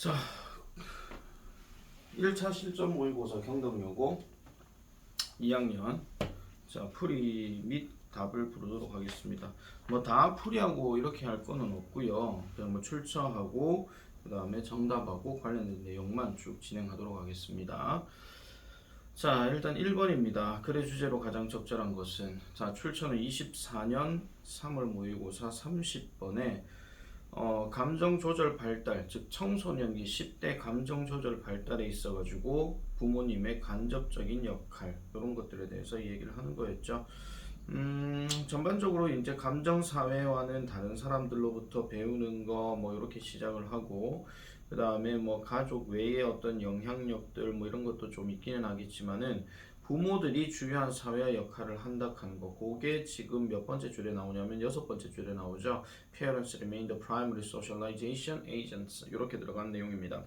자, 1차 실전 모의고사 경덕여고 2학년 풀이 및 답을 부르도록 하겠습니다. 뭐 다 풀이하고 이렇게 할 거는 없고요. 그냥 뭐 출처하고 그 다음에 정답하고 관련된 내용만 쭉 진행하도록 하겠습니다. 자, 일단 1번입니다. 글의 주제로 가장 적절한 것은, 자, 출처는 24년 3월 모의고사 30번에 감정 조절 발달, 즉 청소년기 10대 감정 조절 발달에 있어가지고 부모님의 간접적인 역할, 이런 것들에 대해서 얘기를 하는 거였죠. 전반적으로 이제 감정 사회와는 다른 사람들로부터 배우는 거 뭐 이렇게 시작을 하고, 그 다음에 뭐 가족 외의 어떤 영향력들 뭐 이런 것도 좀 있기는 하겠지만은 부모들이 중요한 사회화 역할을 한다 하는 거, 그게 지금 몇 번째 줄에 나오냐면 여섯 번째 줄에 나오죠. Parents remain the primary socialization agents, 이렇게 들어간 내용입니다.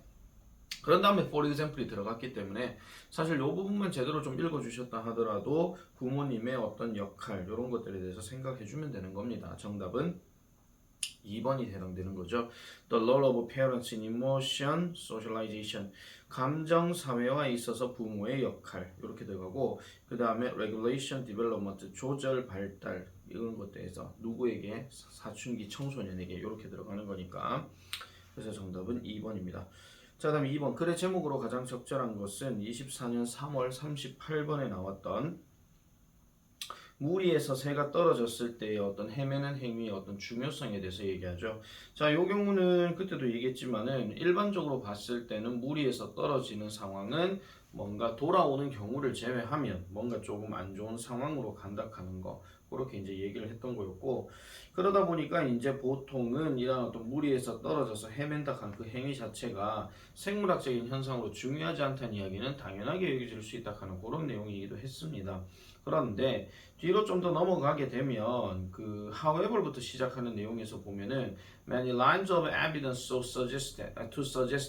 그런 다음에 for example이 들어갔기 때문에 사실 이 부분만 제대로 좀 읽어주셨다 하더라도 부모님의 어떤 역할 이런 것들에 대해서 생각해주면 되는 겁니다. 정답은 2번이 해당되는 거죠. The role of parents in emotion socialization, 감정 사회화에 있어서 부모의 역할, 이렇게 들어가고, 그 다음에 regulation development, 조절 발달, 이런 것들에서 누구에게, 사춘기 청소년에게 이렇게 들어가는 거니까. 그래서 정답은 2번입니다. 자, 다음 2번 글의 제목으로 가장 적절한 것은 24년 3월 38번에 나왔던 무리에서 새가 떨어졌을 때의 어떤 헤매는 행위의 어떤 중요성에 대해서 얘기하죠. 자, 이 경우는 그때도 얘기했지만은 일반적으로 봤을 때는 무리에서 떨어지는 상황은 뭔가 돌아오는 경우를 제외하면 뭔가 조금 안 좋은 상황으로 간다하는 거, 그렇게 이제 얘기를 했던 거였고, 그러다 보니까 이제 보통은 이런 어떤 무리에서 떨어져서 헤맨다 하는 그 행위 자체가 생물학적인 현상으로 중요하지 않다는 이야기는 당연하게 여겨질 수 있다 하는 그런 내용이기도 했습니다. 그런데 뒤로 좀 더 넘어가게 되면 그 however부터 시작하는 내용에서 보면은 many lines of evidence to suggest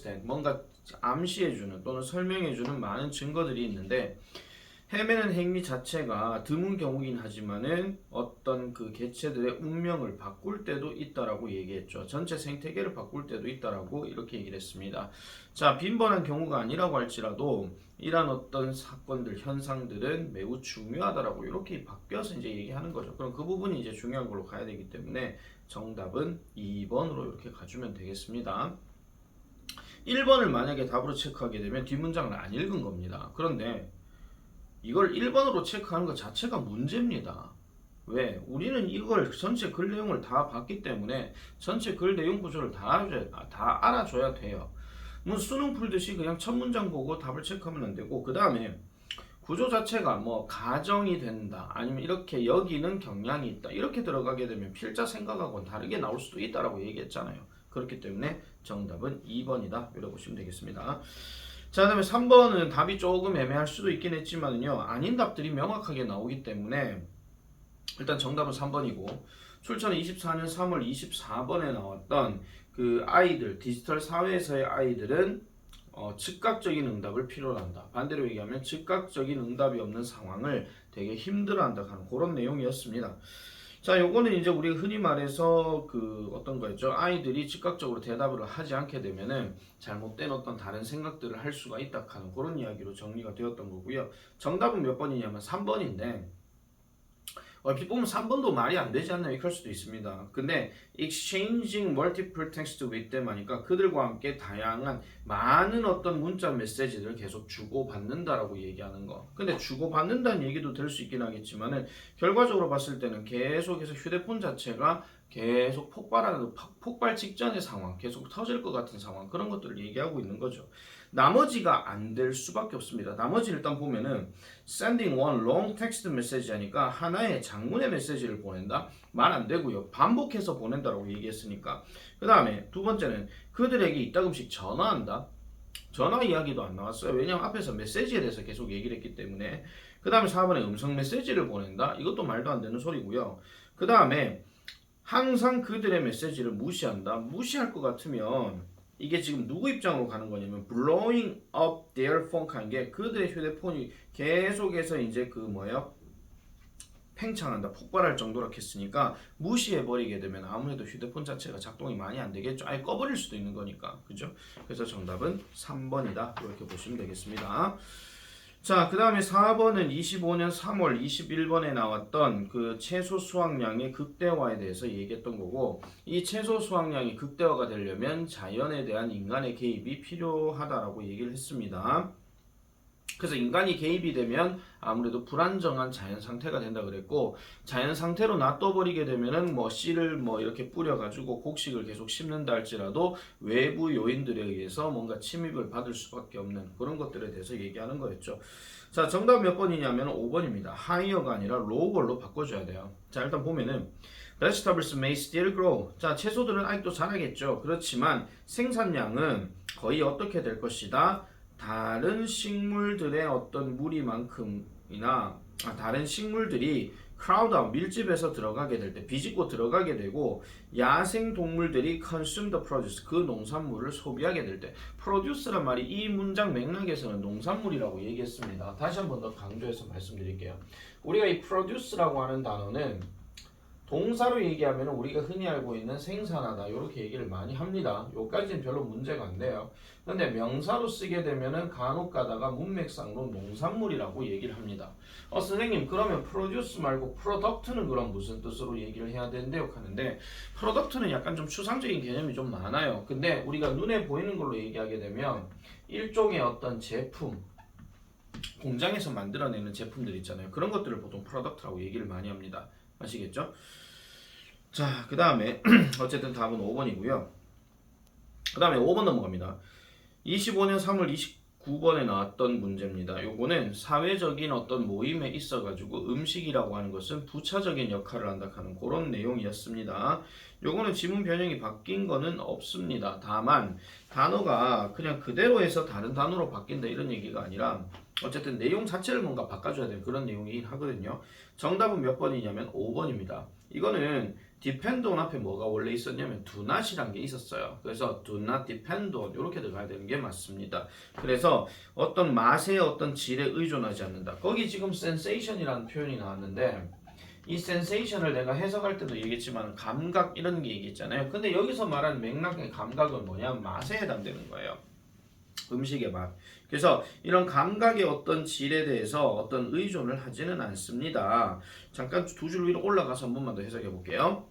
that, 뭔가 암시해주는 또는 설명해주는 많은 증거들이 있는데 헤매는 행위 자체가 드문 경우긴 하지만은 어떤 그 개체들의 운명을 바꿀 때도 있다라고 얘기했죠. 전체 생태계를 바꿀 때도 있다라고 이렇게 얘기를 했습니다. 자, 빈번한 경우가 아니라고 할지라도 이런 어떤 사건들, 현상들은 매우 중요하다라고 이렇게 바뀌어서 이제 얘기하는 거죠. 그럼 그 부분이 이제 중요한 걸로 가야 되기 때문에 정답은 2번으로 이렇게 가주면 되겠습니다. 1번을 만약에 답으로 체크하게 되면 뒷문장을 안 읽은 겁니다. 그런데 이걸 1번으로 체크하는 것 자체가 문제입니다. 왜? 우리는 이걸 전체 글 내용을 다 봤기 때문에 전체 글 내용 구조를 다 알아줘야 돼요. 뭐 수능 풀듯이 그냥 첫 문장 보고 답을 체크하면 안 되고, 그 다음에 구조 자체가 뭐 가정이 된다, 아니면 이렇게 여기는 경향이 있다, 이렇게 들어가게 되면 필자 생각하고는 다르게 나올 수도 있다라고 얘기했잖아요. 그렇기 때문에 정답은 2번이다, 이렇게 보시면 되겠습니다. 자, 그 다음에 3번은 답이 조금 애매할 수도 있긴 했지만요, 아닌 답들이 명확하게 나오기 때문에 일단 정답은 3번이고, 출처는 24년 3월 24번에 나왔던 그 아이들, 디지털 사회에서의 아이들은 즉각적인 응답을 필요로 한다. 반대로 얘기하면 즉각적인 응답이 없는 상황을 되게 힘들어한다 하는 그런 내용이었습니다. 자, 요거는 이제 우리가 흔히 말해서 그 어떤 거였죠? 아이들이 즉각적으로 대답을 하지 않게 되면은 잘못된 어떤 다른 생각들을 할 수가 있다 하는 그런 이야기로 정리가 되었던 거고요. 정답은 몇 번이냐면 3번인데, 얼핏 보면 3번도 말이 안 되지 않나 이렇게 할 수도 있습니다. 근데 exchanging multiple text with them 하니까 그들과 함께 다양한 많은 어떤 문자 메시지를 계속 주고받는다라고 얘기하는 거. 근데 주고받는다는 얘기도 될 수 있긴 하겠지만은 결과적으로 봤을 때는 계속해서 휴대폰 자체가 계속 폭발하는, 폭발 직전의 상황, 계속 터질 것 같은 상황, 그런 것들을 얘기하고 있는 거죠. 나머지가 안 될 수밖에 없습니다. 나머지 일단 보면은 sending one long text message 하니까 하나의 장문의 메시지를 보낸다? 말 안 되고요. 반복해서 보낸다라고 얘기했으니까. 그 다음에 두 번째는 그들에게 이따금씩 전화한다? 전화 이야기도 안 나왔어요. 왜냐면 앞에서 메시지에 대해서 계속 얘기를 했기 때문에. 그 다음에 4번에 음성 메시지를 보낸다? 이것도 말도 안 되는 소리고요. 그 다음에 항상 그들의 메시지를 무시한다? 무시할 것 같으면 이게 지금 누구 입장으로 가는 거냐면 blowing up their phone 하는 게 그들의 휴대폰이 계속해서 이제 그 뭐예요? 팽창한다, 폭발할 정도로 했으니까 무시해버리게 되면 아무래도 휴대폰 자체가 작동이 많이 안 되겠죠. 아예 꺼버릴 수도 있는 거니까. 그죠? 그래서 정답은 3번이다. 이렇게 보시면 되겠습니다. 자, 그 다음에 4번은 25년 3월 21번에 나왔던 그 채소 수확량의 극대화에 대해서 얘기했던 거고, 이 채소 수확량이 극대화가 되려면 자연에 대한 인간의 개입이 필요하다라고 얘기를 했습니다. 그래서 인간이 개입이 되면 아무래도 불안정한 자연 상태가 된다 그랬고, 자연 상태로 놔둬버리게 되면은 뭐 씨를 뭐 이렇게 뿌려가지고 곡식을 계속 심는다 할지라도 외부 요인들에 의해서 뭔가 침입을 받을 수밖에 없는 그런 것들에 대해서 얘기하는 거였죠. 자, 정답 몇 번이냐면 5번입니다. higher가 아니라 lower로 바꿔줘야 돼요. 자, 일단 보면은 vegetables may still grow. 자, 채소들은 아직도 자라겠죠. 그렇지만 생산량은 거의 어떻게 될 것이다? 다른 식물들의 어떤 무리만큼이나 다른 식물들이 크라우드아웃 밀집해서 들어가게 될 때, 비집고 들어가게 되고, 야생 동물들이 consume the produce, 그 농산물을 소비하게 될 때, produce란 말이 이 문장 맥락에서는 농산물이라고 얘기했습니다. 다시 한 번 더 강조해서 말씀드릴게요. 우리가 이 produce라고 하는 단어는 동사로 얘기하면 우리가 흔히 알고 있는 생산하다 이렇게 얘기를 많이 합니다. 요까지는 별로 문제가 안 돼요. 근데 명사로 쓰게 되면은 간혹 가다가 문맥상으로 농산물이라고 얘기를 합니다. 선생님 그러면 produce 말고 product는 그럼 무슨 뜻으로 얘기를 해야 되는데요? 하는데 product는 약간 좀 추상적인 개념이 좀 많아요. 근데 우리가 눈에 보이는 걸로 얘기하게 되면 일종의 어떤 제품, 공장에서 만들어내는 제품들 있잖아요. 그런 것들을 보통 product라고 얘기를 많이 합니다. 아시겠죠? 자, 그 다음에 어쨌든 답은 5번이고요. 그 다음에 5번 넘어갑니다. 25년 3월 29번에 나왔던 문제입니다. 요거는 사회적인 어떤 모임에 있어가지고 음식이라고 하는 것은 부차적인 역할을 한다 하는 그런 내용이었습니다. 요거는 지문 변형이 바뀐 거는 없습니다. 다만 단어가 그냥 그대로 해서 다른 단어로 바뀐다 이런 얘기가 아니라 어쨌든 내용 자체를 뭔가 바꿔줘야 되는 그런 내용이긴 하거든요. 정답은 몇 번이냐면 5번입니다. 이거는 depend on 앞에 뭐가 원래 있었냐면 do not이란 게 있었어요. 그래서 do not depend on 이렇게 들어가야 되는 게 맞습니다. 그래서 어떤 맛의 어떤 질에 의존하지 않는다. 거기 지금 sensation이라는 표현이 나왔는데 이 sensation을 내가 해석할 때도 얘기했지만 감각 이런 게 얘기했잖아요. 근데 여기서 말하는 맥락의 감각은 뭐냐? 맛에 해당되는 거예요. 음식의 맛. 그래서 이런 감각의 어떤 질에 대해서 어떤 의존을 하지는 않습니다. 잠깐 두 줄 위로 올라가서 한 번만 더 해석해 볼게요.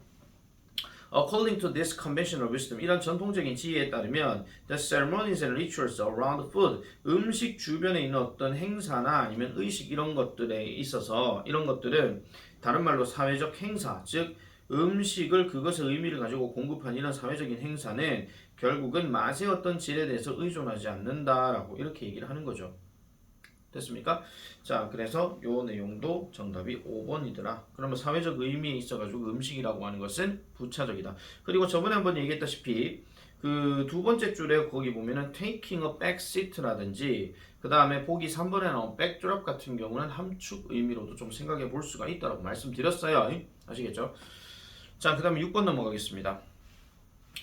According to this conventional wisdom, 이런 전통적인 지혜에 따르면 the ceremonies and rituals around food, 음식 주변에 있는 어떤 행사나 아니면 의식 이런 것들에 있어서 이런 것들은 다른 말로 사회적 행사, 즉 음식을 그것의 의미를 가지고 공급한 이런 사회적인 행사는 결국은 맛의 어떤 질에 대해서 의존하지 않는다라고 이렇게 얘기를 하는 거죠. 됐습니까? 자, 그래서 요 내용도 정답이 5번이더라. 그러면 사회적 의미에 있어가지고 음식이라고 하는 것은 부차적이다. 그리고 저번에 한번 얘기했다시피 그 두 번째 줄에 거기 보면은 taking a back seat라든지 그 다음에 보기 3번에 나온 backdrop 같은 경우는 함축 의미로도 좀 생각해 볼 수가 있다라고 말씀드렸어요. 아시겠죠? 자, 그 다음에 6번 넘어가겠습니다.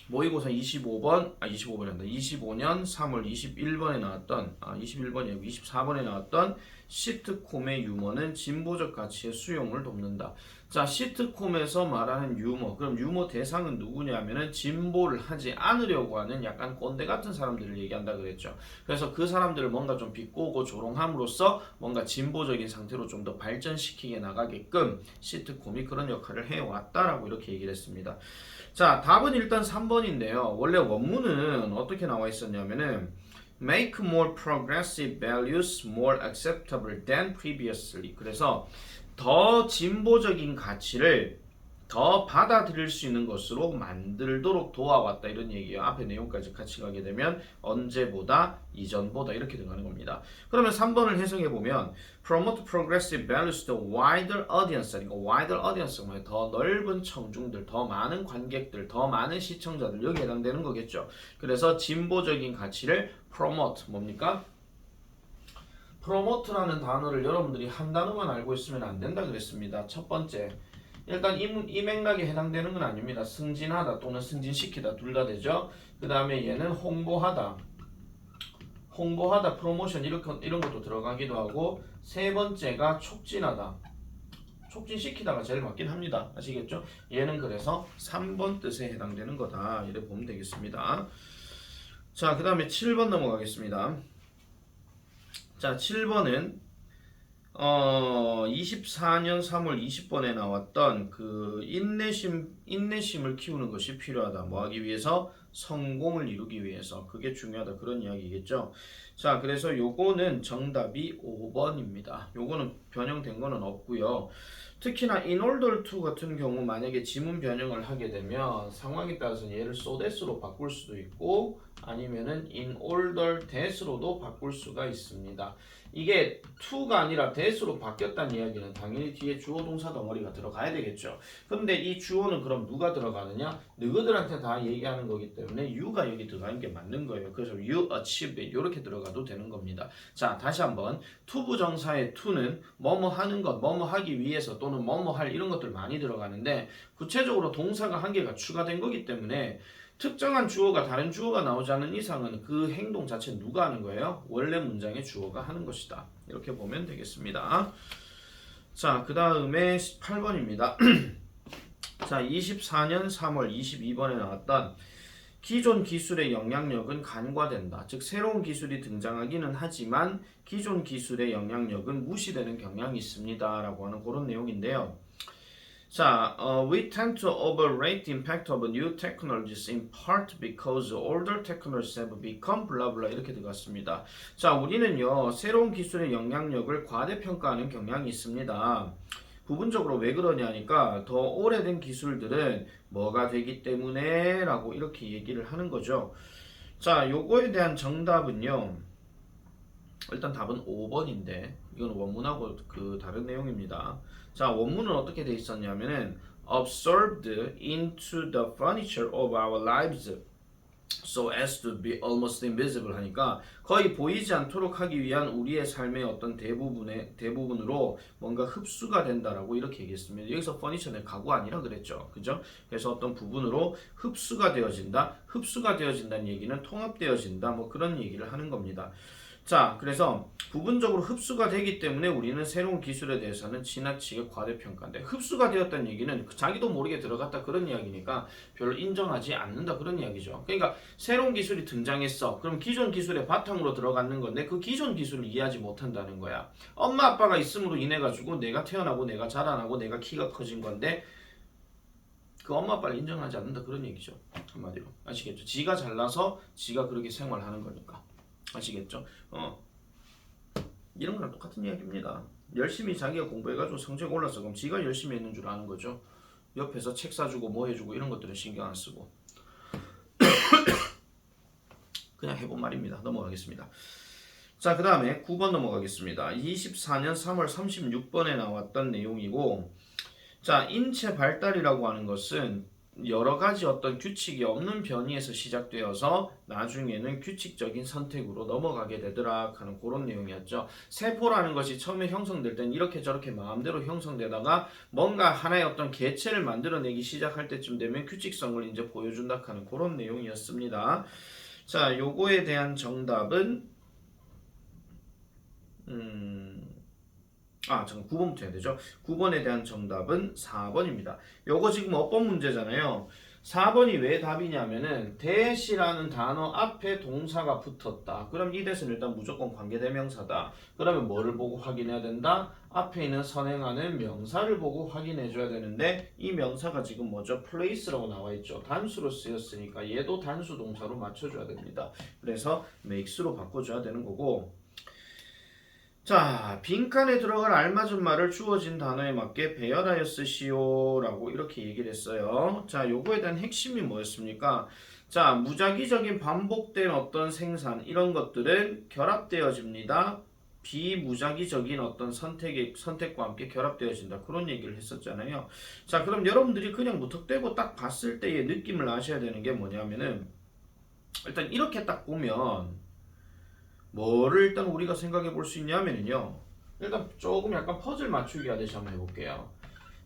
모의고사 25년 3월 21번에 나왔던 21번이 아니고 24번에 나왔던 시트콤의 유머는 진보적 가치의 수용을 돕는다. 자, 시트콤에서 말하는 유머, 그럼 유머 대상은 누구냐면은 진보를 하지 않으려고 하는 약간 꼰대 같은 사람들을 얘기한다 그랬죠. 그래서 그 사람들을 뭔가 좀 비꼬고 조롱함으로써 뭔가 진보적인 상태로 좀 더 발전시키게 나가게끔 시트콤이 그런 역할을 해왔다라고 이렇게 얘기를 했습니다. 자, 답은 일단 3번인데요. 원래 원문은 어떻게 나와 있었냐면은 make more progressive values more acceptable than previously. 그래서 더 진보적인 가치를 더 받아들일 수 있는 것으로 만들도록 도와왔다 이런 얘기예요. 앞에 내용까지 같이 가게 되면 언제보다 이전보다 이렇게 들어가는 겁니다. 그러면 3번을 해석해 보면 promote progressive values to wider audience, 그러니까 wider audience가 뭐예요? 더 넓은 청중들, 더 많은 관객들, 더 많은 시청자들 여기에 해당되는 거겠죠. 그래서 진보적인 가치를 promote 뭡니까? promote라는 단어를 여러분들이 한 단어만 알고 있으면 안 된다 그랬습니다. 첫 번째, 일단 이 맥락에 해당되는 건 아닙니다. 승진하다 또는 승진시키다 둘 다 되죠. 그 다음에 얘는 홍보하다, 프로모션 이런 것도 들어가기도 하고, 세 번째가 촉진하다, 촉진시키다가 제일 맞긴 합니다. 아시겠죠? 얘는 그래서 3번 뜻에 해당되는 거다. 이렇게 보면 되겠습니다. 자, 그 다음에 7번 넘어가겠습니다. 자, 7번은 24년 3월 20번에 나왔던 그 인내심을 키우는 것이 필요하다. 뭐 하기 위해서? 성공을 이루기 위해서. 그게 중요하다. 그런 이야기겠죠. 자, 그래서 요거는 정답이 5번입니다. 요거는 변형된 거는 없고요. 특히나 in order to 같은 경우 만약에 지문 변형을 하게 되면 상황에 따라서 얘를 so that으로 바꿀 수도 있고 아니면은 in order that으로도 바꿀 수가 있습니다. 이게 to가 아니라 that으로 바뀌었다는 이야기는 당연히 뒤에 주어 동사 덩어리가 들어가야 되겠죠. 근데 이 주어는 그럼 누가 들어가느냐? 너희들한테 다 얘기하는 거기 때문에 you가 여기 들어가는 게 맞는 거예요. 그래서 you achieved it 이렇게 들어가도 되는 겁니다. 자, 다시 한번 to 부정사의 to는 뭐뭐 하는 것, 뭐뭐 하기 위해서 또는 뭐뭐 할 이런 것들 많이 들어가는데 구체적으로 동사가 한 개가 추가된 거기 때문에 특정한 주어가 다른 주어가 나오지 않는 이상은 그 행동 자체는 누가 하는 거예요? 원래 문장의 주어가 하는 것이다. 이렇게 보면 되겠습니다. 자, 그 다음에 18번입니다. 자, 24년 3월 22번에 나왔던 기존 기술의 영향력은 간과된다. 즉 새로운 기술이 등장하기는 하지만 기존 기술의 영향력은 무시되는 경향이 있습니다. 라고 하는 그런 내용인데요. 자, we tend to overrate the impact of new technologies in part because older technologies have become blah blah 이렇게 들어갔습니다. 자, 우리는요 새로운 기술의 영향력을 과대평가하는 경향이 있습니다. 부분적으로 왜 그러냐니까 더 오래된 기술들은 뭐가 되기 때문에 라고 이렇게 얘기를 하는 거죠. 자, 요거에 대한 정답은요 일단 답은 5번인데 이건 원문하고 그 다른 내용입니다. 자, 원문은 어떻게 돼 있었냐면은 absorbed into the furniture of our lives so as to be almost invisible 하니까 거의 보이지 않도록 하기 위한 우리의 삶의 어떤 대부분으로 뭔가 흡수가 된다라고 이렇게 얘기했습니다. 여기서 furniture는 가구 아니라 그랬죠. 그죠? 그래서 어떤 부분으로 흡수가 되어진다. 흡수가 되어진다는 얘기는 통합되어진다. 뭐 그런 얘기를 하는 겁니다. 자, 그래서 부분적으로 흡수가 되기 때문에 우리는 새로운 기술에 대해서는 지나치게 과대평가인데 흡수가 되었다는 얘기는 자기도 모르게 들어갔다 그런 이야기니까 별로 인정하지 않는다 그런 이야기죠. 그러니까 새로운 기술이 등장했어. 그럼 기존 기술의 바탕으로 들어가는 건데 그 기존 기술을 이해하지 못한다는 거야. 엄마 아빠가 있음으로 인해 가지고 내가 태어나고 내가 자라나고 내가 키가 커진 건데 그 엄마 아빠를 인정하지 않는다 그런 얘기죠. 한마디로 아시겠죠? 지가 잘나서 지가 그렇게 생활하는 거니까. 아시겠죠? 이런 거랑 똑같은 이야기입니다. 열심히 자기가 공부해가지고 성적 올라서 그럼 지가 열심히 했는 줄 아는 거죠. 옆에서 책 사주고 뭐 해주고 이런 것들은 신경 안 쓰고 그냥 해본 말입니다. 넘어가겠습니다. 자, 그 다음에 9번 넘어가겠습니다. 24년 3월 36번에 나왔던 내용이고 자, 인체 발달이라고 하는 것은 여러 가지 어떤 규칙이 없는 변이에서 시작되어서 나중에는 규칙적인 선택으로 넘어가게 되더라 하는 그런 내용이었죠. 세포라는 것이 처음에 형성될 땐 이렇게 저렇게 마음대로 형성되다가 뭔가 하나의 어떤 개체를 만들어내기 시작할 때쯤 되면 규칙성을 이제 보여준다 하는 그런 내용이었습니다. 자, 요거에 대한 정답은 잠깐 9번부터 해야 되죠. 9번에 대한 정답은 4번입니다. 요거 지금 어법 문제잖아요. 4번이 왜 답이냐면은 대시라는 단어 앞에 동사가 붙었다. 그럼 이 대시는 일단 무조건 관계대명사다. 그러면 뭐를 보고 확인해야 된다? 앞에 있는 선행하는 명사를 보고 확인해 줘야 되는데 이 명사가 지금 뭐죠? place라고 나와 있죠. 단수로 쓰였으니까 얘도 단수 동사로 맞춰줘야 됩니다. 그래서 makes로 바꿔줘야 되는 거고 자, 빈칸에 들어갈 알맞은 말을 주어진 단어에 맞게 배열하여 쓰시오 라고 이렇게 얘기를 했어요. 자, 요거에 대한 핵심이 뭐였습니까? 자, 무작위적인 반복된 어떤 생산 이런 것들은 결합되어집니다. 비무작위적인 어떤 선택과 함께 결합되어진다. 그런 얘기를 했었잖아요. 자, 그럼 여러분들이 그냥 무턱대고 딱 봤을 때의 느낌을 아셔야 되는 게 뭐냐면은 일단 이렇게 딱 보면 뭐를 일단 우리가 생각해 볼 수 있냐면요. 일단 조금 약간 퍼즐 맞추기 하듯이 한번 해볼게요.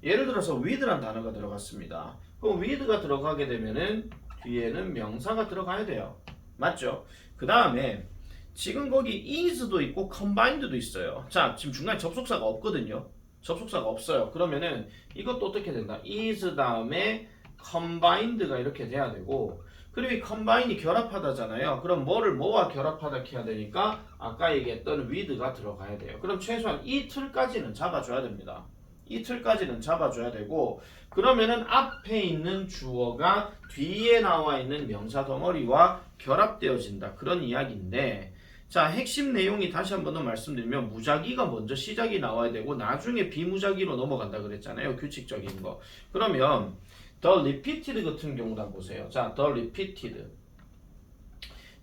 예를 들어서 with란 단어가 들어갔습니다. 그럼 with가 들어가게 되면은 뒤에는 명사가 들어가야 돼요. 맞죠? 그 다음에 지금 거기 is도 있고 combined도 있어요. 자, 지금 중간에 접속사가 없거든요. 접속사가 없어요. 그러면은 이것도 어떻게 된다? is 다음에 combined가 이렇게 돼야 되고 그리고 이 combined이 결합하다잖아요. 그럼 뭐를 뭐와 결합하다 해야 되니까 아까 얘기했던 with가 들어가야 돼요. 그럼 최소한 이 틀까지는 잡아줘야 됩니다. 이 틀까지는 잡아줘야 되고 그러면은 앞에 있는 주어가 뒤에 나와 있는 명사 덩어리와 결합되어진다. 그런 이야기인데 자 핵심 내용이 다시 한 번 더 말씀드리면 무작위가 먼저 시작이 나와야 되고 나중에 비무작위로 넘어간다 그랬잖아요. 규칙적인 거. 그러면 the repeated 같은 경우도 한번 보세요. 자, the repeated.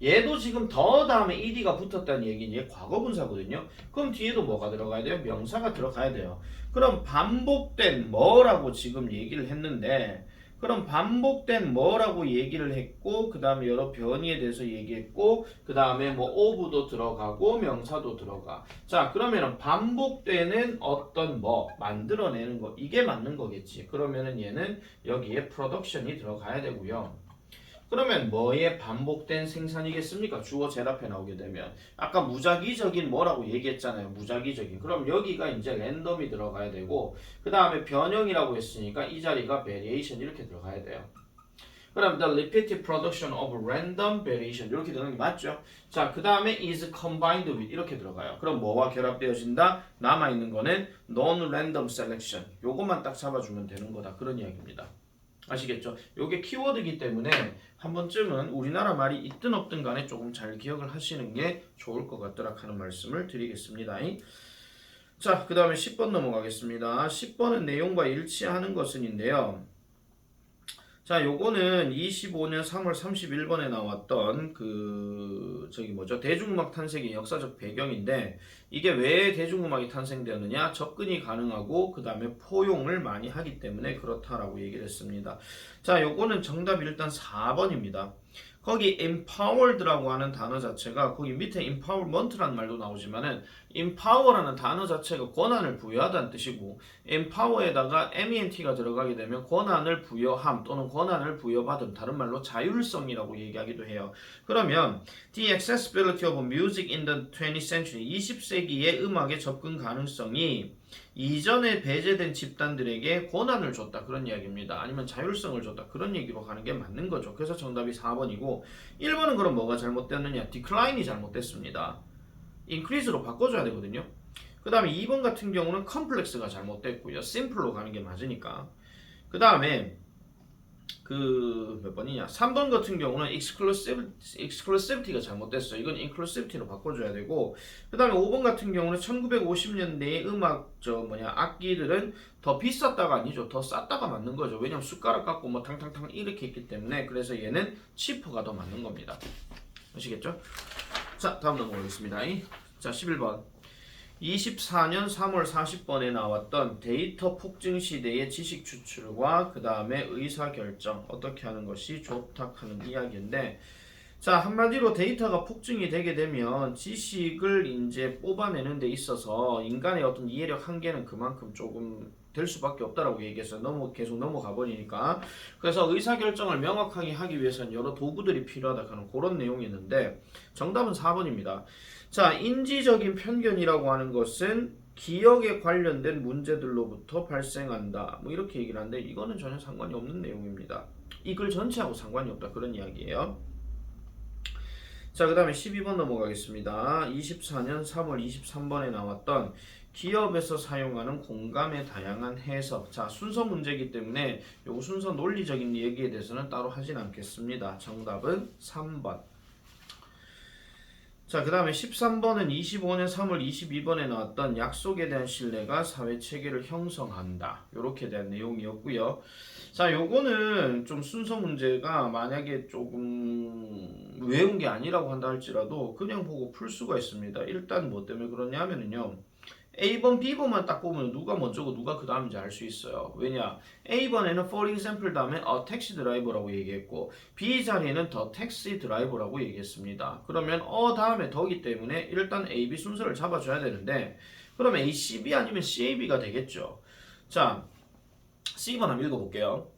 얘도 지금 더 다음에 ed가 붙었다는 얘기는 얘 과거분사거든요. 그럼 뒤에도 뭐가 들어가야 돼요? 명사가 들어가야 돼요. 그럼 반복된 뭐라고 지금 얘기를 했는데 그럼 반복된 뭐라고 얘기를 했고 그 다음에 여러 변이에 대해서 얘기했고 그 다음에 뭐 of도 들어가고 명사도 들어가. 자 그러면은 반복되는 어떤 뭐 만들어내는 거 이게 맞는 거겠지. 그러면은 얘는 여기에 production이 들어가야 되고요. 그러면 뭐의 반복된 생산이겠습니까? 주어 제일 앞에 나오게 되면 아까 무작위적인 뭐라고 얘기했잖아요. 무작위적인. 그럼 여기가 이제 랜덤이 들어가야 되고 그 다음에 변형이라고 했으니까 이 자리가 variation 이렇게 들어가야 돼요. 그럼 the repeated production of random variation 이렇게 되는 게 맞죠? 자, 그 다음에 is combined with 이렇게 들어가요. 그럼 뭐와 결합되어진다? 남아있는 거는 non-random selection 요것만 딱 잡아주면 되는 거다. 그런 이야기입니다. 아시겠죠? 요게 키워드이기 때문에 한 번쯤은 우리나라 말이 있든 없든 간에 조금 잘 기억을 하시는 게 좋을 것 같더라 하는 말씀을 드리겠습니다. 자, 그 다음에 10번 넘어가겠습니다. 10번은 내용과 일치하는 것은인데요. 자, 요거는 25년 3월 31번에 나왔던 대중음악 탄생의 역사적 배경인데 이게 왜 대중음악이 탄생되었느냐? 접근이 가능하고 그 다음에 포용을 많이 하기 때문에 그렇다라고 얘기를 했습니다. 자, 요거는 정답이 일단 4번입니다. 거기 empowered라고 하는 단어 자체가 거기 밑에 empowerment라는 말도 나오지만은 empower라는 단어 자체가 권한을 부여하다는 뜻이고 empower에다가 ment가 들어가게 되면 권한을 부여함 또는 권한을 부여받음 다른 말로 자율성이라고 얘기하기도 해요. 그러면 the accessibility of music in the 20th century 20세기의 음악의 접근 가능성이 이전에 배제된 집단들에게 권한을 줬다 그런 이야기입니다. 아니면 자율성을 줬다 그런 얘기로 가는 게 맞는 거죠. 그래서 정답이 4번이고 1번은 그럼 뭐가 잘못됐느냐? decline이 잘못됐습니다. increase로 바꿔줘야 되거든요. 그 다음에 2번 같은 경우는 complex가 잘못됐고요. simple로 가는 게 맞으니까. 그 다음에 몇 번이냐? 3번 같은 경우는 exclusivity가 잘못됐어요. 이건 inclusivity로 바꿔줘야 되고 그 다음에 5번 같은 경우는 1950년대의 악기들은 더 비쌌다가 아니죠. 더 쌌다가 맞는 거죠. 왜냐면 숟가락 갖고 뭐 탕탕탕 이렇게 있기 때문에 그래서 얘는 cheaper가 더 맞는 겁니다. 아시겠죠? 자, 다음 넘어가겠습니다. 자, 11번. 24년 3월 40번에 나왔던 데이터 폭증 시대의 지식 추출과 그 다음에 의사결정 어떻게 하는 것이 좋다 하는 이야기인데 자 한마디로 데이터가 폭증이 되게 되면 지식을 이제 뽑아내는 데 있어서 인간의 어떤 이해력 한계는 그만큼 조금 될 수밖에 없다라고 얘기했어요. 계속 넘어가 버리니까. 그래서 의사결정을 명확하게 하기 위해서는 여러 도구들이 필요하다 하는 그런 내용이 있는데 정답은 4번입니다. 자, 인지적인 편견이라고 하는 것은 기억에 관련된 문제들로부터 발생한다. 뭐 이렇게 얘기를 하는데 이거는 전혀 상관이 없는 내용입니다. 이 글 전체하고 상관이 없다 그런 이야기예요. 자, 그 다음에 12번 넘어가겠습니다. 24년 3월 23번에 나왔던 기업에서 사용하는 공감의 다양한 해석. 자, 순서 문제이기 때문에 요 순서 논리적인 얘기에 대해서는 따로 하진 않겠습니다. 정답은 3번. 자, 그 다음에 13번은 25년 3월 22번에 나왔던 약속에 대한 신뢰가 사회 체계를 형성한다. 요렇게 대한 내용이었고요. 자, 요거는 좀 순서 문제가 만약에 조금 외운 게 아니라고 한다 할지라도 그냥 보고 풀 수가 있습니다. 일단 뭐 때문에 그러냐면요. A번, B번만 딱 보면 누가 먼저고 누가 그 다음인지 알 수 있어요. 왜냐? A번에는 for example 다음에 a taxi driver라고 얘기했고 B 자리에는 the taxi driver라고 얘기했습니다. 그러면 다음에 더기 때문에 일단 A, B 순서를 잡아줘야 되는데 그러면 A, C, B 아니면 C, A, B가 되겠죠. 자, C번 한번 읽어볼게요.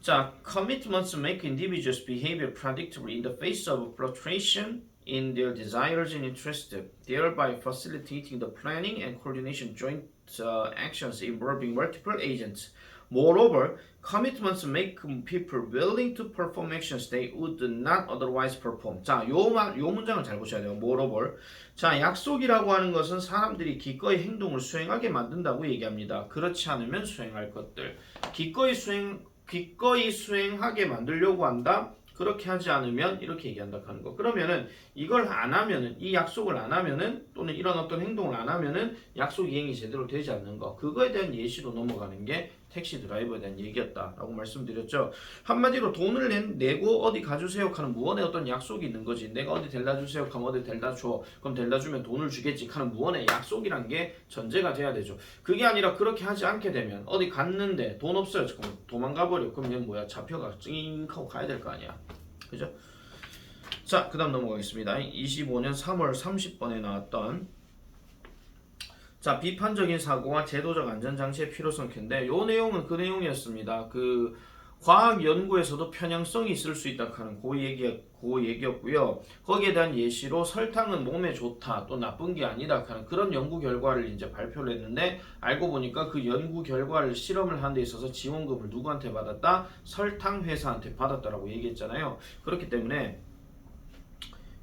자, commitments make individuals behavior predictable in the face of fluctuation in their desires and interests, thereby facilitating the planning and coordination joint actions involving multiple agents. Moreover, commitments make people willing to perform actions they would not otherwise perform. 자, 요 문장을 잘 보셔야 돼요. Moreover. 자, 약속이라고 하는 것은 사람들이 기꺼이 행동을 수행하게 만든다고 얘기합니다. 그렇지 않으면 수행할 것들. 기꺼이 수행하게 만들려고 한다. 그렇게 하지 않으면 이렇게 얘기한다 하는 거. 그러면은 이걸 안 하면은 이 약속을 안 하면은 또는 이런 어떤 행동을 안 하면은 약속 이행이 제대로 되지 않는 거. 그거에 대한 예시로 넘어가는 게 택시 드라이버에 대한 얘기였다라고 말씀드렸죠. 한마디로 돈을 내고 어디 가주세요 하는 무언의 어떤 약속이 있는 거지. 내가 어디 데려다 주세요 하면 어디 데려다 줘. 그럼 데려다 주면 돈을 주겠지 하는 무언의 약속이란 게 전제가 돼야 되죠. 그게 아니라 그렇게 하지 않게 되면 어디 갔는데 돈 없어요. 그럼 도망가 버려. 그럼 얘는 뭐야? 잡혀가 찡 하고 가야 될 거 아니야. 그죠? 자, 그 다음 넘어가겠습니다. 25년 3월 30번에 나왔던 자, 비판적인 사고와 제도적 안전장치의 필요성 캔데 요 내용은 그 내용이었습니다. 그 과학 연구에서도 편향성이 있을 수 있다 하는 그 얘기였고요. 거기에 대한 예시로 설탕은 몸에 좋다 또 나쁜 게 아니다 하는 그런 연구 결과를 이제 발표를 했는데 알고 보니까 그 연구 결과를 실험을 하는 데 있어서 지원금을 누구한테 받았다? 설탕 회사한테 받았다라고 얘기했잖아요. 그렇기 때문에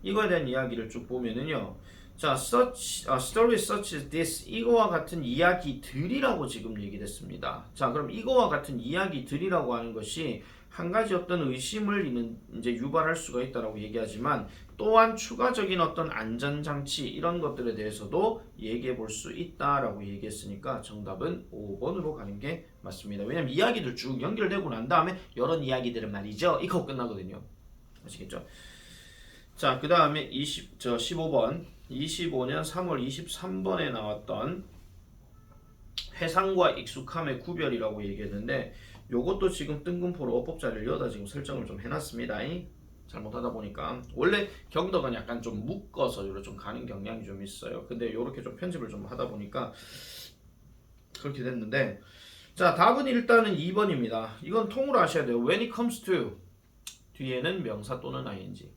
이거에 대한 이야기를 쭉 보면은요. 자, stories such as this 이거와 같은 이야기들이라고 지금 얘기됐습니다. 자, 그럼 이거와 같은 이야기들이라고 하는 것이 한 가지 어떤 의심을 이제 유발할 수가 있다라고 얘기하지만 또한 추가적인 어떤 안전장치 이런 것들에 대해서도 얘기해 볼 수 있다라고 얘기했으니까 정답은 5번으로 가는 게 맞습니다. 왜냐면 이야기들 쭉 연결되고 난 다음에 이런 이야기들은 말이죠. 이거 끝나거든요. 아시겠죠? 자, 그 다음에 15번 25년 3월 23번에 나왔던 회상과 익숙함의 구별이라고 얘기했는데 요것도 지금 뜬금포로 어법자리를 여기다 지금 설정을 좀 해놨습니다. 잘못하다 보니까 원래 경덕은 약간 좀 묶어서 요렇게 좀 가는 경향이 좀 있어요. 근데 요렇게 좀 편집을 좀 하다 보니까 그렇게 됐는데 자, 답은 일단은 2번입니다. 이건 통으로 하셔야 돼요. When it comes to 뒤에는 명사 또는 ing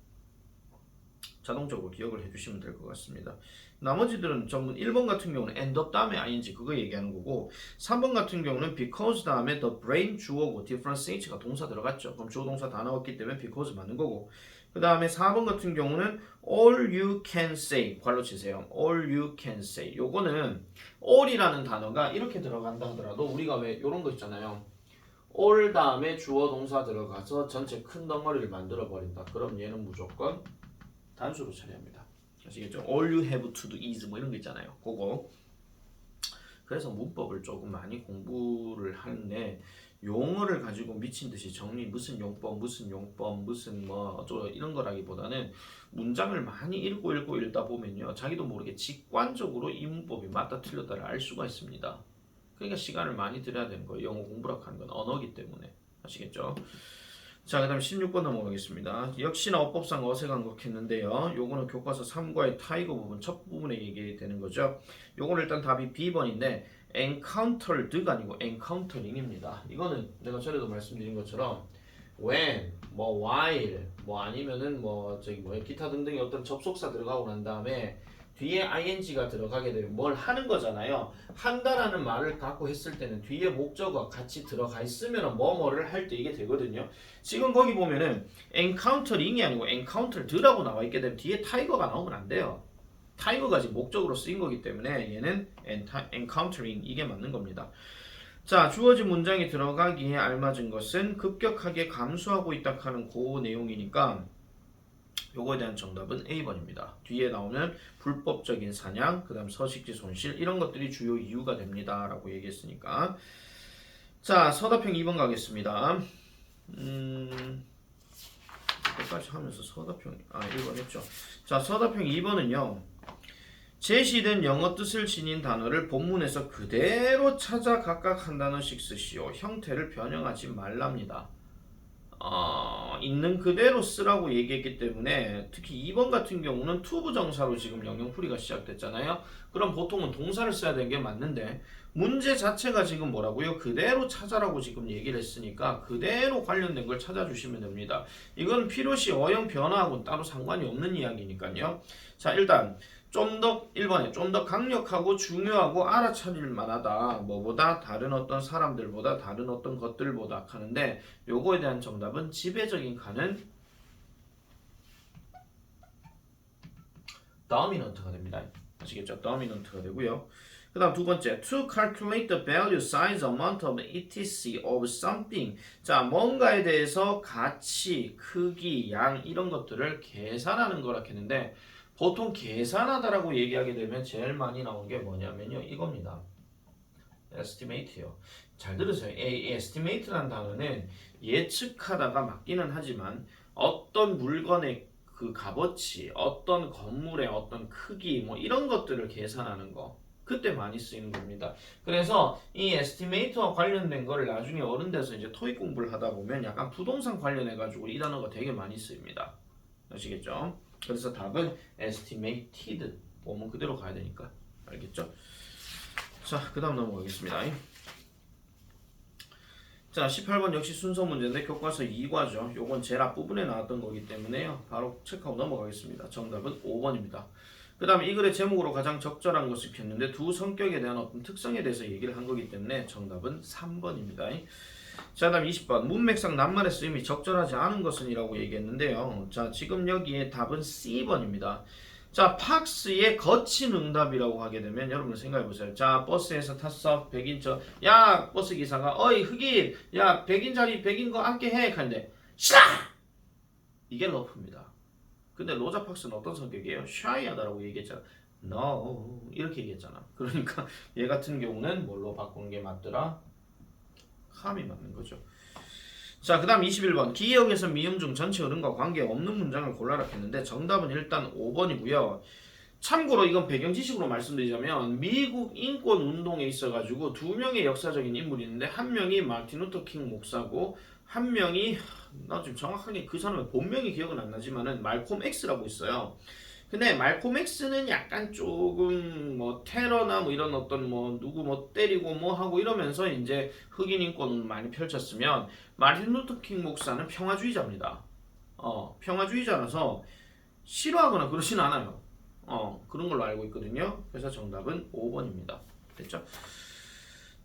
자동적으로 기억을 해주시면 될 것 같습니다. 나머지들은 전부 1번 같은 경우는 end up 다음에 ing 그거 얘기하는 거고 3번 같은 경우는 because 다음에 the brain 주어고 differentiate가 동사 들어갔죠. 그럼 주어 동사 다 나왔기 때문에 because 맞는 거고 그 다음에 4번 같은 경우는 all you can say 괄호 치세요. all you can say 요거는 all이라는 단어가 이렇게 들어간다 하더라도 우리가 왜 요런 거 있잖아요. all 다음에 주어 동사 들어가서 전체 큰 덩어리를 만들어 버린다. 그럼 얘는 무조건 단수로 처리합니다. 아시겠죠? All you have to do is 뭐 이런 거 있잖아요. 그거. 그래서 문법을 조금 많이 공부를 하는데 용어를 가지고 미친 듯이 정리 무슨 용법 무슨 뭐 어쩌고 이런 거라기보다는 문장을 많이 읽다 보면요 자기도 모르게 직관적으로 이 문법이 맞다 틀렸다를 알 수가 있습니다. 그러니까 시간을 많이 들여야 되는 거예요. 영어 공부라고 하는 건 언어기 때문에. 아시겠죠? 자, 그 다음 16번 넘어가겠습니다. 역시나 어법상 어색한 것 했는데요. 요거는 교과서 3과의 타이거 부분, 첫 부분에 얘기되는 거죠. 요거는 일단 답이 B번인데 encountered가 아니고 encountering입니다. 이거는 내가 전에도 말씀드린 것처럼 when, 뭐 while, 뭐 아니면은 뭐 기타 등등의 어떤 접속사 들어가고 난 다음에 뒤에 ing가 들어가게 되면 뭘 하는 거잖아요. 한다라는 말을 갖고 했을 때는 뒤에 목적어가 같이 들어가 있으면 뭐를 할 때 이게 되거든요. 지금 거기 보면은 encountering이 아니고 encountered라고 나와 있게 되면 뒤에 타이거가 나오면 안 돼요. 타이거가 지금 목적으로 쓰인 거기 때문에 얘는 encountering 이게 맞는 겁니다. 자, 주어진 문장이 들어가기에 알맞은 것은 급격하게 감소하고 있다 하는 그 내용이니까 요거에 대한 정답은 A번입니다. 뒤에 나오는 불법적인 사냥, 그 다음 서식지 손실 이런 것들이 주요 이유가 됩니다. 라고 얘기했으니까 자, 서답형 2번 가겠습니다. 끝까지 하면서 서답형 1번 했죠. 자, 서답형 2번은요. 제시된 영어 뜻을 지닌 단어를 본문에서 그대로 찾아 각각 한 단어씩 쓰시오. 형태를 변형하지 말랍니다. 있는 그대로 쓰라고 얘기했기 때문에 특히 2번 같은 경우는 투부정사로 지금 영영풀이가 시작됐잖아요. 그럼 보통은 동사를 써야 되는 게 맞는데 문제 자체가 지금 뭐라고요? 그대로 찾아라고 지금 얘기를 했으니까 그대로 관련된 걸 찾아주시면 됩니다. 이건 필요시 어형 변화하고는 따로 상관이 없는 이야기니까요. 자, 일단 좀 더 1번에 좀 더 강력하고 중요하고 알아차릴 만하다. 뭐보다 다른 어떤 사람들보다 다른 어떤 것들보다 하는데 요거에 대한 정답은 지배적인 칸은 dominant가 됩니다. 아시겠죠? dominant가 되고요. 그 다음 두 번째, to calculate the value, size, amount of etc of something. 자, 뭔가에 대해서 가치, 크기, 양 이런 것들을 계산하는 거라 했는데 보통 계산하다라고 얘기하게 되면 제일 많이 나오는 게 뭐냐면요, 이겁니다. estimate요. 잘 들으세요. estimate라는 단어는 예측하다가 맞기는 하지만 어떤 물건의 그 값어치, 어떤 건물의 어떤 크기, 뭐 이런 것들을 계산하는 거. 그때 많이 쓰이는 겁니다. 그래서 이 에스티메이트와 관련된 거를 나중에 어른 돼서 이제 토익 공부를 하다 보면 약간 부동산 관련해 가지고 이 단어가 되게 많이 쓰입니다. 아시겠죠? 그래서 답은 estimated. 원문 그대로 가야 되니까. 알겠죠? 자, 그 다음 넘어가겠습니다. 자, 18번 역시 순서 문제인데 교과서 2과죠. 요건 제일 앞부분에 나왔던 거기 때문에요. 바로 체크하고 넘어가겠습니다. 정답은 5번입니다. 그 다음에 이 글의 제목으로 가장 적절한 것을 켰는데 두 성격에 대한 어떤 특성에 대해서 얘기를 한 거기 때문에 정답은 3번입니다. 자, 다음 20번 문맥상 낱말의 쓰임이 적절하지 않은 것은 이라고 얘기했는데요. 자, 지금 여기에 답은 C번입니다. 자, 팍스의 거친 응답이라고 하게 되면 여러분 생각해보세요. 자, 버스에서 탔어. 백인 야, 버스 기사가 어이 흑인 야, 백인 자리 백인 거 앉게 해 하는데 싫어! 이게 러프입니다. 근데 로자 팍스는 어떤 성격이에요? 샤이하다라고 얘기했잖아. No 이렇게 얘기했잖아. 그러니까 얘 같은 경우는 뭘로 바꾸는 게 맞더라? 함이 맞는 거죠. 자, 그 다음 21번 기역에서 미음 중 전체 흐름과 관계없는 문장을 골라라 했는데 정답은 일단 5번이고요. 참고로 이건 배경 지식으로 말씀드리자면 미국 인권 운동에 있어가지고 두 명의 역사적인 인물이 있는데 한 명이 마틴 루터 킹 목사고 한 명이 나 지금 정확하게 그 사람의 본명이 기억은 안 나지만은 말콤 X라고 있어요. 근데 말콤 X는 약간 조금 뭐 테러나 뭐 이런 어떤 뭐 누구 뭐 때리고 뭐 하고 이러면서 이제 흑인 인권을 많이 펼쳤으면 마틴 루터 킹 목사는 평화주의자입니다. 평화주의자라서 싫어하거나 그러진 않아요. 그런 걸로 알고 있거든요. 그래서 정답은 5번입니다. 됐죠?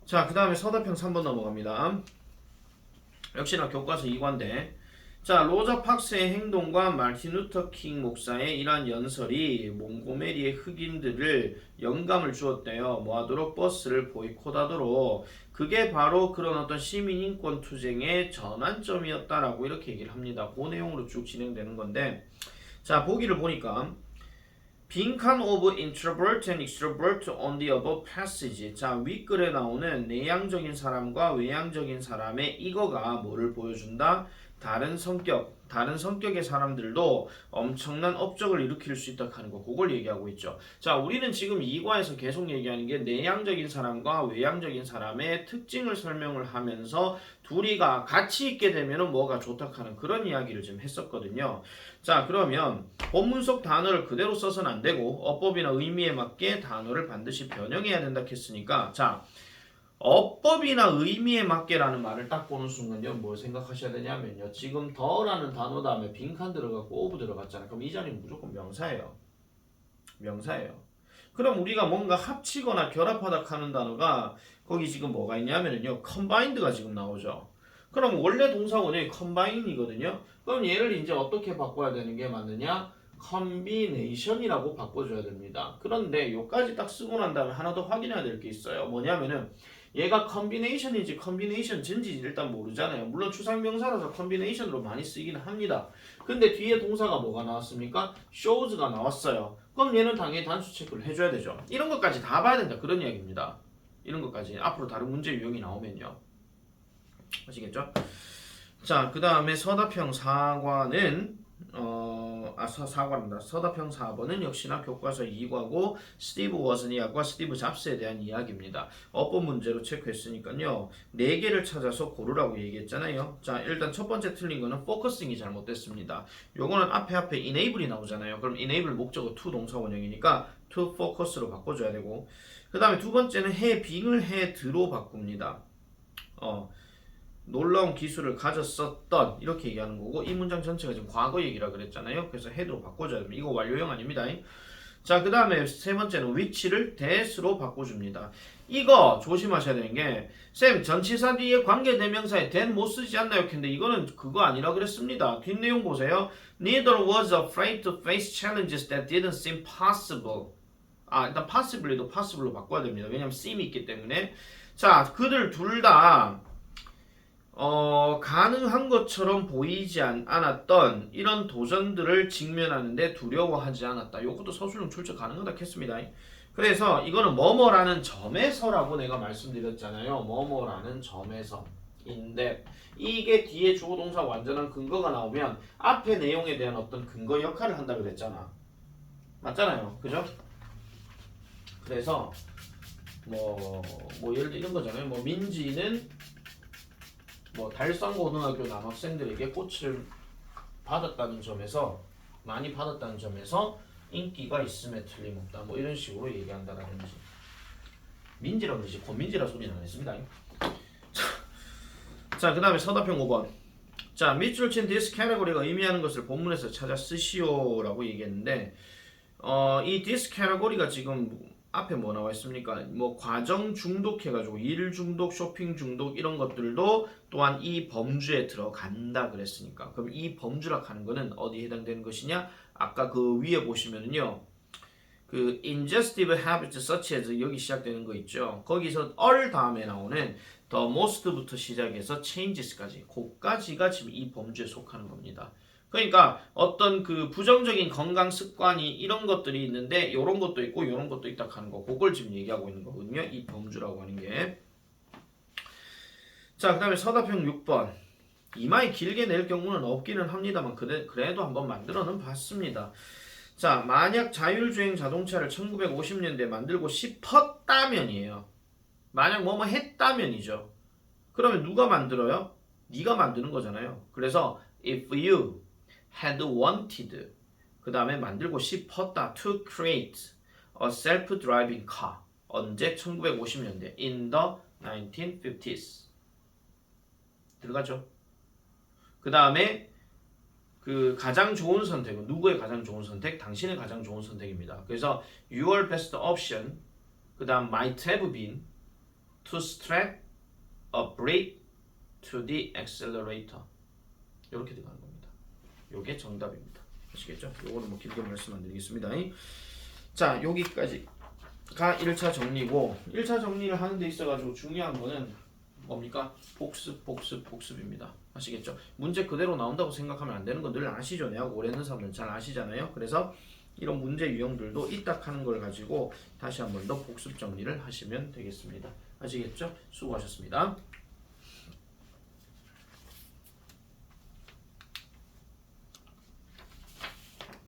자, 그 다음에 서다평 3번 넘어갑니다. 역시나 교과서 2과인데 자, 로저 팍스의 행동과 마틴 루터 킹 목사의 이러한 연설이 몽고메리의 흑인들을 영감을 주었대요. 뭐하도록 버스를 보이콧하도록. 그게 바로 그런 어떤 시민인권 투쟁의 전환점이었다라고 이렇게 얘기를 합니다. 그 내용으로 쭉 진행되는 건데 자, 보기를 보니까 빈칸 of introvert and extrovert on the above passage. 자, 윗글에 나오는 내향적인 사람과 외향적인 사람의 이거가 뭐를 보여준다? 다른 성격의 사람들도 엄청난 업적을 일으킬 수 있다 하는 거, 그걸 얘기하고 있죠. 자, 우리는 지금 2과에서 계속 얘기하는 게 내향적인 사람과 외향적인 사람의 특징을 설명을 하면서 둘이가 같이 있게 되면 뭐가 좋다 하는 그런 이야기를 지금 했었거든요. 자, 그러면 본문 속 단어를 그대로 써서는 안 되고 어법이나 의미에 맞게 단어를 반드시 변형해야 된다 했으니까 자, 어법이나 의미에 맞게라는 말을 딱 보는 순간요, 뭘 생각하셔야 되냐면요, 지금 더라는 단어 다음에 빈칸 들어갔고 오브 들어갔잖아요. 그럼 이 자리는 무조건 명사예요. 명사예요. 그럼 우리가 뭔가 합치거나 결합하다 하는 단어가 거기 지금 뭐가 있냐면요, combined가 지금 나오죠. 그럼 원래 동사원이 combine이거든요. 그럼 얘를 이제 어떻게 바꿔야 되는 게 맞느냐? combination이라고 바꿔줘야 됩니다. 그런데 요까지 딱 쓰고 난 다음에 하나 더 확인해야 될 게 있어요. 뭐냐면은 얘가 combination인지 combination인지 일단 모르잖아요. 물론 추상명사라서 combination으로 많이 쓰이긴 합니다. 근데 뒤에 동사가 뭐가 나왔습니까? shows가 나왔어요. 그럼 얘는 당연히 단수 체크를 해줘야 되죠. 이런 것까지 다 봐야 된다, 그런 이야기입니다. 이런 것까지 앞으로 다른 문제 유형이 나오면요. 아시겠죠? 자, 그 다음에 서다평 4과는 사과란다. 서답형 4번은 역시나 교과서 2과고 스티브 워즈니악과 스티브 잡스에 대한 이야기입니다. 어법 문제로 체크했으니까요. 4개를 찾아서 고르라고 얘기했잖아요. 자, 일단 첫 번째 틀린 거는 포커싱이 잘못됐습니다. 요거는 앞에 enable이 나오잖아요. 그럼 enable 목적어 to 동사 원형이니까 to focus로 바꿔줘야 되고, 그 다음에 두 번째는 being을 had로 바꿉니다. 놀라운 기술을 가졌었던 이렇게 얘기하는 거고, 이 문장 전체가 지금 과거 얘기라 그랬잖아요. 그래서 head로 바꿔줘야 됩니다. 이거 완료형 아닙니다. 자, 그 다음에 세 번째는 which를 that으로 바꿔줍니다. 이거 조심하셔야 되는 게, 쌤 전치사 뒤에 관계대명사에 that 못 쓰지 않나요? 근데 이거는 그거 아니라 그랬습니다. 뒷내용 보세요. Neither was afraid to face challenges that didn't seem possible. 일단 possibly도 possible로 바꿔야 됩니다. 왜냐면 seem이 있기 때문에. 자, 그들 둘 다 가능한 것처럼 보이지 않았던 이런 도전들을 직면하는데 두려워하지 않았다. 요것도 서술형 출제 가능하다 했습니다. 그래서 이거는 뭐뭐라는 점에서라고 내가 말씀드렸잖아요. 뭐뭐라는 점에서인데, 이게 뒤에 주어 동사 완전한 근거가 나오면 앞에 내용에 대한 어떤 근거 역할을 한다 그랬잖아. 맞잖아요. 그죠? 그래서 뭐 예를 들어 이런 거잖아요. 뭐 민지는 달성고등학교 남학생들에게 꽃을 많이 받았다는 점에서 인기가 있음에 틀림없다. 뭐 이런 식으로 얘기한다라든지. 민지라고 그러지 권민지라 소리는 안 했습니다. 자, 그 다음에 서답형 5번. 자, 밑줄 친 this category가 의미하는 것을 본문에서 찾아 쓰시오라고 얘기했는데, 이 this category가 지금 앞에 뭐 나와 있습니까? 뭐 과정 중독 해가지고 일 중독, 쇼핑 중독 이런 것들도 또한 이 범주에 들어간다 그랬으니까, 그럼 이 범주라 하는 거는 어디에 해당되는 것이냐? 아까 그 위에 보시면은요, 그 ingestive habits such as 여기 시작되는 거 있죠. 거기서 all 다음에 나오는 the most부터 시작해서 changes까지, 그까지가 지금 이 범주에 속하는 겁니다. 그러니까 어떤 그 부정적인 건강 습관이 이런 것들이 있는데 이런 것도 있고 이런 것도 있다 하는 거, 그걸 지금 얘기하고 있는 거거든요. 이 범주라고 하는 게. 자, 그 다음에 서답형 6번. 이마에 길게 낼 경우는 없기는 합니다만 그래도 한번 만들어는 봤습니다. 자, 만약 자율주행 자동차를 1950년대에 만들고 싶었다면이에요. 만약 뭐뭐 했다면이죠. 그러면 누가 만들어요? 네가 만드는 거잖아요. 그래서 if you had wanted, 그 다음에 만들고 싶었다, to create a self-driving car. 언제? 1950년대. in the 1950s. 들어가죠. 그 다음에 그 가장 좋은 선택은 누구의 가장 좋은 선택? 당신의 가장 좋은 선택입니다. 그래서 your best option, 그 다음 might have been to strap a brake to the accelerator. 이렇게 들어가는 겁니다. 요게 정답입니다. 아시겠죠? 요거는 뭐 길게 말씀 안 드리겠습니다. 자, 여기까지가 1차 정리고, 1차 정리를 하는 데 있어가지고 중요한 거는 뭡니까? 복습입니다. 아시겠죠? 문제 그대로 나온다고 생각하면 안 되는 거 늘 아시죠? 내가 오래 했는 사람들은 잘 아시잖아요. 그래서 이런 문제 유형들도 이딱 하는 걸 가지고 다시 한 번 더 복습 정리를 하시면 되겠습니다. 아시겠죠? 수고하셨습니다.